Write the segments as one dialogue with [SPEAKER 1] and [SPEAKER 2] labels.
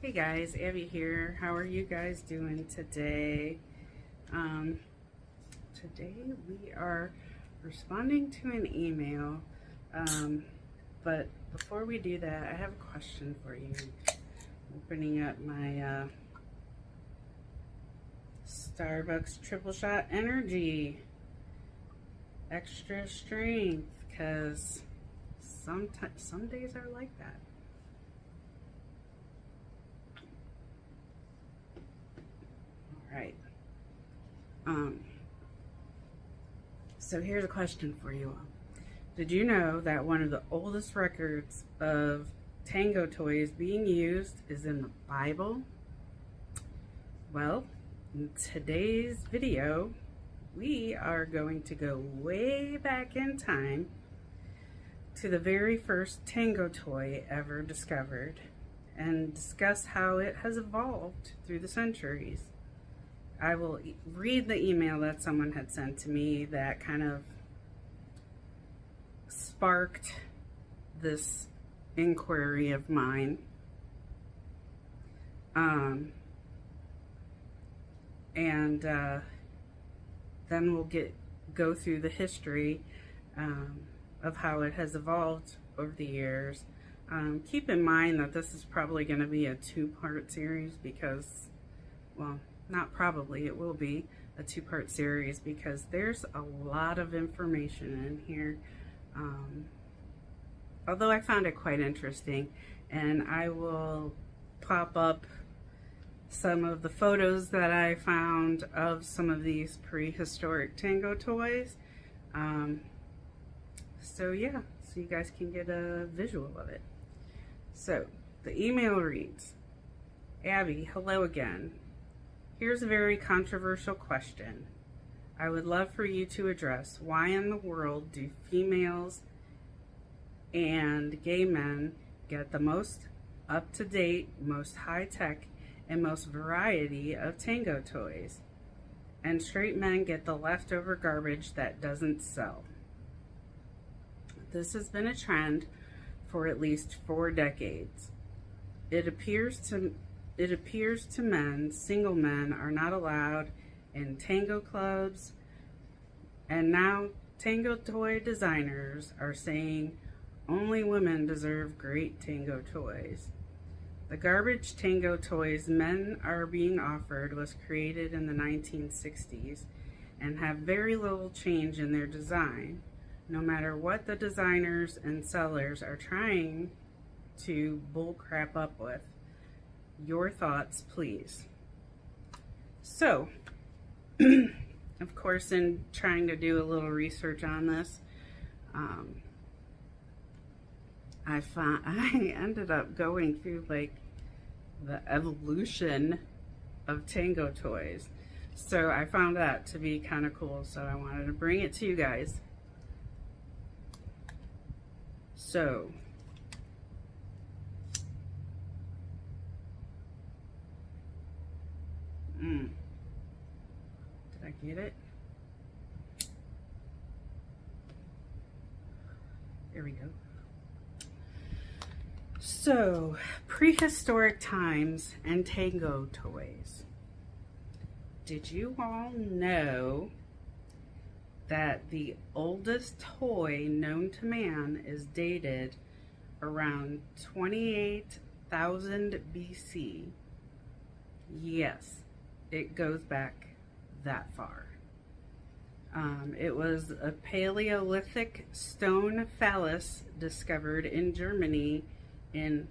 [SPEAKER 1] Hey guys, Abby here. How are you guys doing today? Um, Today we are responding to an email, but before we do that, I have a question for you. Opening up my Starbucks triple shot energy, extra strength, because some days are like that. All right. So here's a question for you all. Did you know that one of the oldest records of tango toys being used is in the Bible? Well, in today's video, we are going to go way back in time to the very first tango toy ever discovered and discuss how it has evolved through the centuries. I will read the email that someone had sent to me that kind of sparked this inquiry of mine. Then we'll go through the history of how it has evolved over the years. Keep in mind that this is probably going to be a two-part series because, well, not probably, it will be a two-part series because there's a lot of information in here. Although I found it quite interesting, and I will pop up some of the photos that I found of some of these prehistoric tango toys. So yeah, so you guys can get a visual of it. So the email reads, Abby, hello again. Here's a very controversial question. I would love for you to address why in the world do females and gay men get the most up-to-date, most high-tech, and most variety of tango toys, and straight men get the leftover garbage that doesn't sell. This has been a trend for at least 4 decades. It appears to men, single men are not allowed in tango clubs, and now tango toy designers are saying only women deserve great tango toys. The garbage tango toys men are being offered was created in the 1960s and have very little change in their design, no matter what the designers and sellers are trying to bullcrap up with. Your thoughts, please. So, of course, in trying to do a little research on this, I ended up going through like the evolution of tango toys. So I found that to be kind of cool, so I wanted to bring it to you guys. So, did I get it? There we go. So, prehistoric times and tango toys. Did you all know that the oldest toy known to man is dated around 28,000 BC? Yes, it goes back that far. It was a Paleolithic stone phallus discovered in Germany in,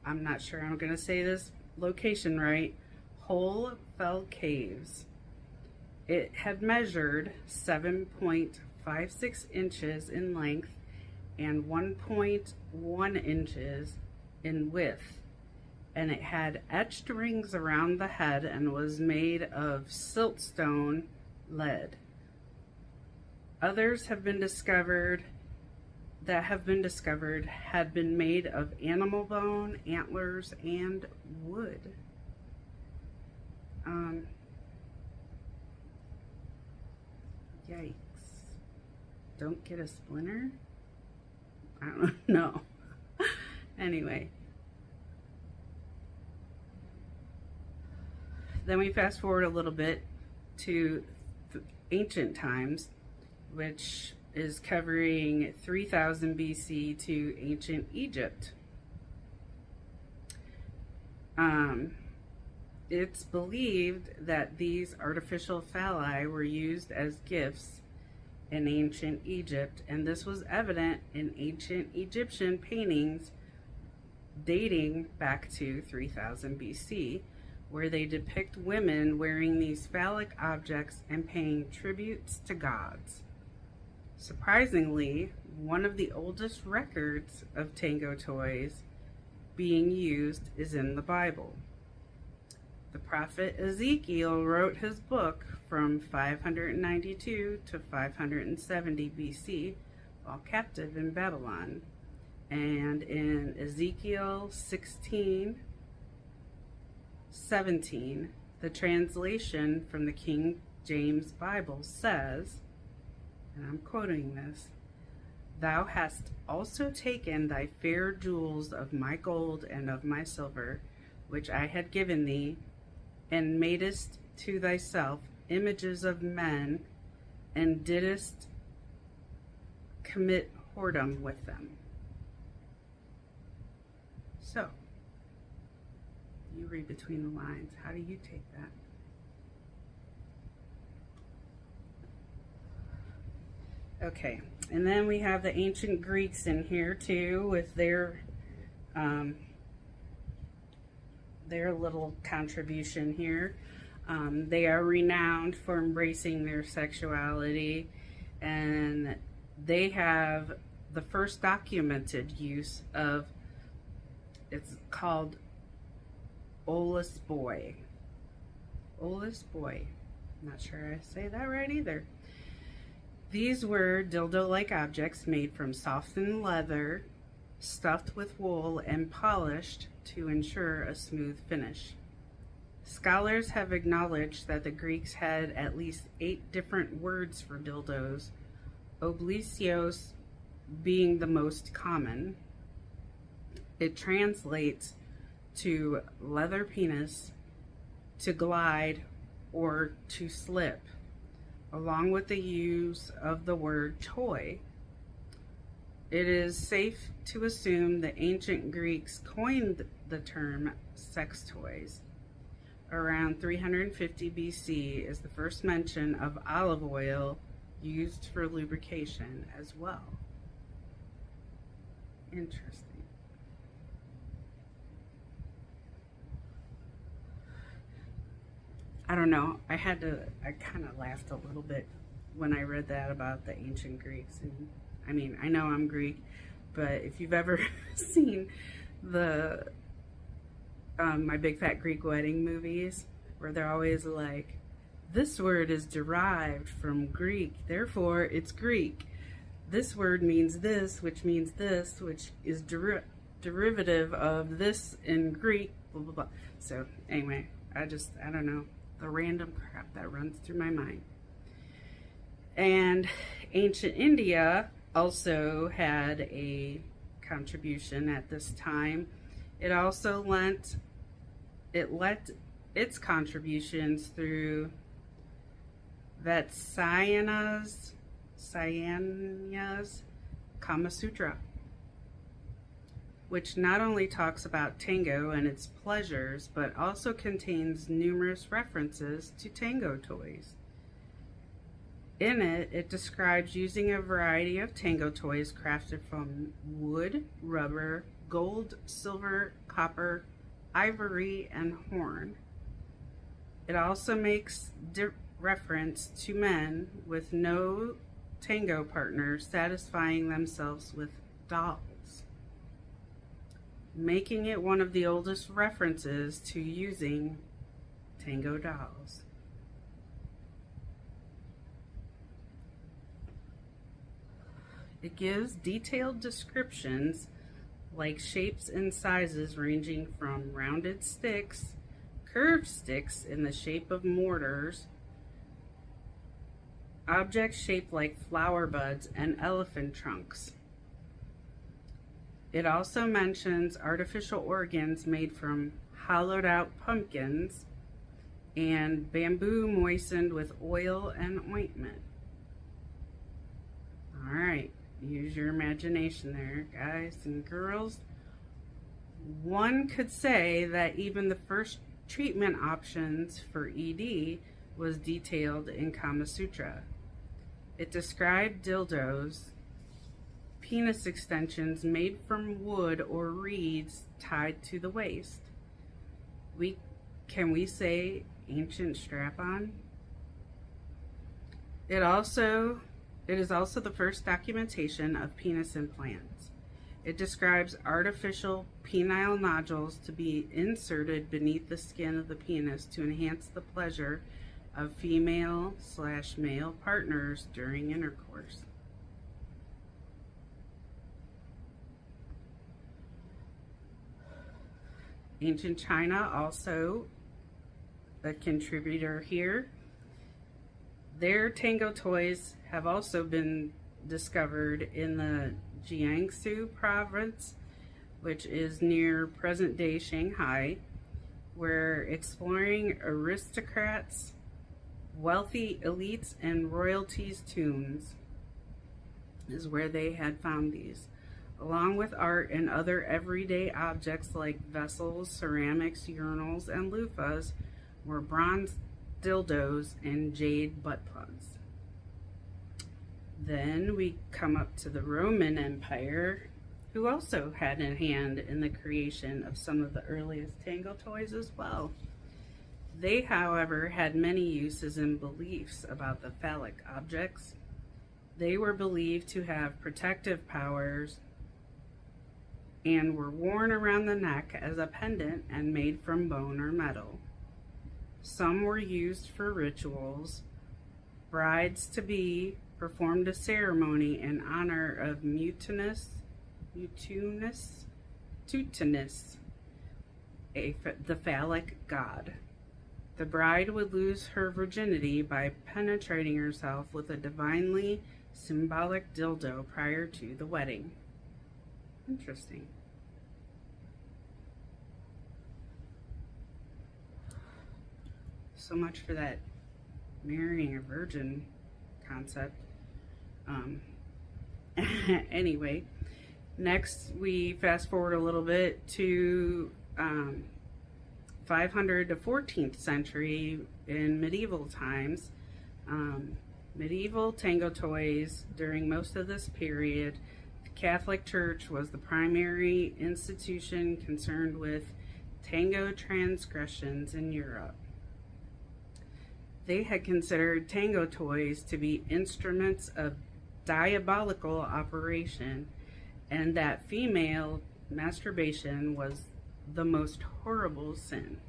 [SPEAKER 1] I'm not sure I'm going to say this location right, Haute caves. It had measured 7.56 inches in length and 1.1 inches in width, and it had etched rings around the head and was made of siltstone lead. Others had been discovered had been made of animal bone, antlers, and wood. Yikes. Don't get a splinter? I don't know. Anyway. then we fast forward a little bit to ancient times, which is covering 3000 BC to ancient Egypt. It's believed that these artificial phalli were used as gifts in ancient Egypt, and this was evident in ancient Egyptian paintings dating back to 3000 BC, where they depict women wearing these phallic objects and paying tributes to gods. Surprisingly, one of the oldest records of tango toys being used is in the Bible. The prophet Ezekiel wrote his book from 592 to 570 BC while captive in Babylon. And in Ezekiel 16:17, the translation from the King James Bible says, and I'm quoting this, "Thou hast also taken thy fair jewels of my gold and of my silver, which I had given thee, and madest to thyself images of men, and didst commit whoredom with them." So, you read between the lines. How do you take that? Okay, and then we have the ancient Greeks in here too, with their little contribution here. They are renowned for embracing their sexuality, and they have the first documented use of, it's called Olis boy. Olis boy. Not sure I say that right either. These were dildo-like objects made from softened leather, stuffed with wool, and polished to ensure a smooth finish. Scholars have acknowledged that the Greeks had at least 8 different words for dildos, oblisios being the most common. It translates to leather penis, to glide, or to slip, along with the use of the word toy. It is safe to assume the ancient Greeks coined the term sex toys. Around 350 BC is the first mention of olive oil used for lubrication as well. Interesting. I don't know, I kind of laughed a little bit when I read that about the ancient Greeks. And I mean, I know I'm Greek, but if you've ever seen the My Big Fat Greek Wedding movies, where they're always like, this word is derived from Greek, therefore it's Greek. This word means this, which means this, which is derivative of this in Greek, blah, blah, blah. So anyway, I don't know, the random crap that runs through my mind. And ancient India also had a contribution at this time. It also lent its contributions through Vatsyayana's Kamasutra, which not only talks about tango and its pleasures, but also contains numerous references to tango toys. In it, it describes using a variety of tango toys crafted from wood, rubber, gold, silver, copper, ivory, and horn. It also makes reference to men with no tango partner satisfying themselves with dolls, making it one of the oldest references to using tango dolls. It gives detailed descriptions like shapes and sizes ranging from rounded sticks, curved sticks in the shape of mortars, objects shaped like flower buds, and elephant trunks. It also mentions artificial organs made from hollowed out pumpkins, and bamboo moistened with oil and ointment. All right, use your imagination there, guys and girls. One could say that even the first treatment options for ED was detailed in Kamasutra. It described dildos, penis extensions made from wood or reeds tied to the waist. Can we say ancient strap-on? It is also the first documentation of penis implants. It describes artificial penile nodules to be inserted beneath the skin of the penis to enhance the pleasure of female/male partners during intercourse. Ancient China, also a contributor here. Their tango toys have also been discovered in the Jiangsu province, which is near present-day Shanghai, where exploring aristocrats, wealthy elites, and royalties' tombs is where they had found these, along with art and other everyday objects like vessels, ceramics, urinals, and loofahs, were bronze dildos and jade butt plugs. Then we come up to the Roman Empire, who also had a hand in the creation of some of the earliest tango toys as well. They, however, had many uses and beliefs about the phallic objects. They were believed to have protective powers and were worn around the neck as a pendant and made from bone or metal. Some were used for rituals. Brides-to-be performed a ceremony in honor of Tutunus, the phallic god. The bride would lose her virginity by penetrating herself with a divinely symbolic dildo prior to the wedding. Interesting. So much for that marrying a virgin concept. Anyway, next we fast forward a little bit to 500 to 14th century in medieval times. Medieval tango toys during most of this period, the Catholic Church was the primary institution concerned with tango transgressions in Europe. They had considered tango toys to be instruments of diabolical operation, and that female masturbation was the most horrible sin.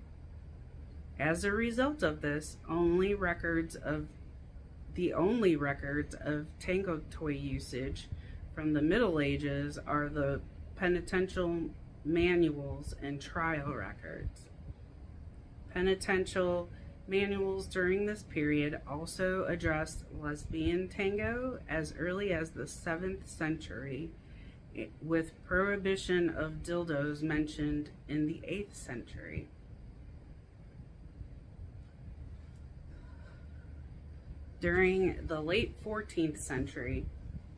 [SPEAKER 1] As a result of this, the only records of tango toy usage from the Middle Ages are the penitential manuals and trial records. Penitential manuals during this period also addressed lesbian tango as early as the 7th century, with prohibition of dildos mentioned in the 8th century. During the late 14th century,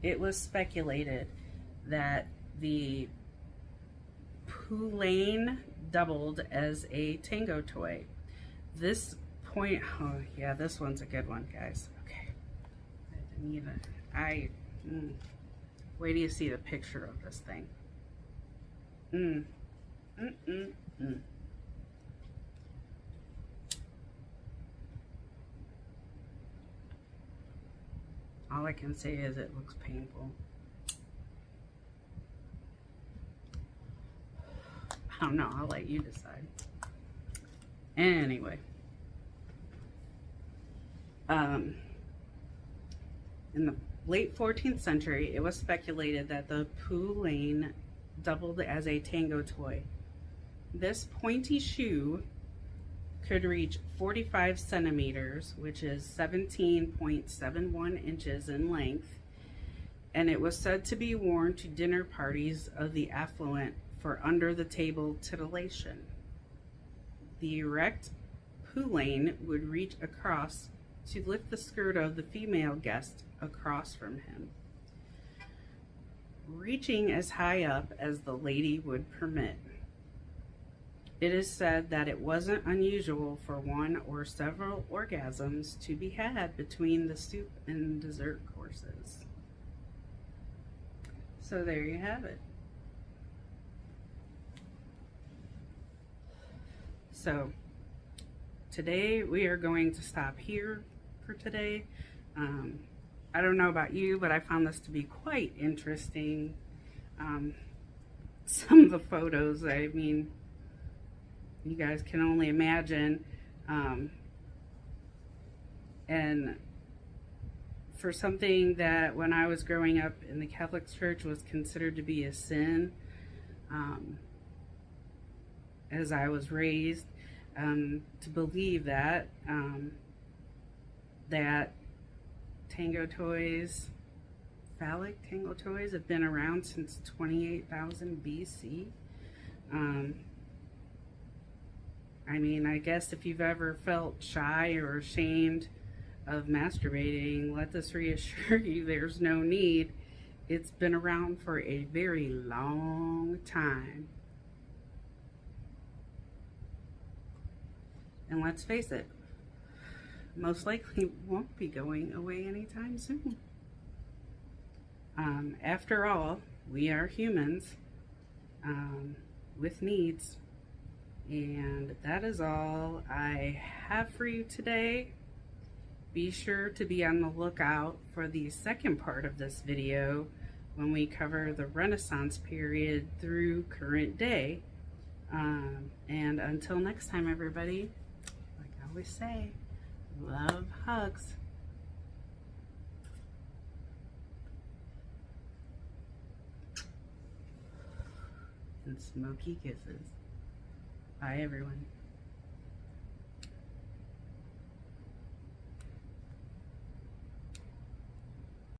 [SPEAKER 1] it was speculated that the poulain doubled as a tango toy. This one's a good one, guys. Okay. Wait till you see the picture of this thing. All I can say is it looks painful. I don't know, I'll let you decide. Anyway. In the late 14th century, it was speculated that the poulain doubled as a tango toy. This pointy shoe could reach 45 centimeters, which is 17.71 inches in length, and it was said to be worn to dinner parties of the affluent for under-the-table titillation. The erect poulain would reach across to lift the skirt of the female guest across from him, reaching as high up as the lady would permit. It is said that it wasn't unusual for one or several orgasms to be had between the soup and dessert courses. So there you have it. So today we are going to stop here for today. I don't know about you, but I found this to be quite interesting. Some of the photos, I mean, you guys can only imagine. And for something that when I was growing up in the Catholic Church was considered to be a sin, as I was raised, to believe that, that tango toys, phallic tango toys, have been around since 28,000 BC. I mean, I guess if you've ever felt shy or ashamed of masturbating, let this reassure you there's no need. It's been around for a very long time. And let's face it, most likely won't be going away anytime soon. After all, we are humans with needs. And that is all I have for you today. Be sure to be on the lookout for the second part of this video when we cover the Renaissance period through current day. And until next time, everybody, like I always say, love, hugs. And smoky kisses. Bye, everyone.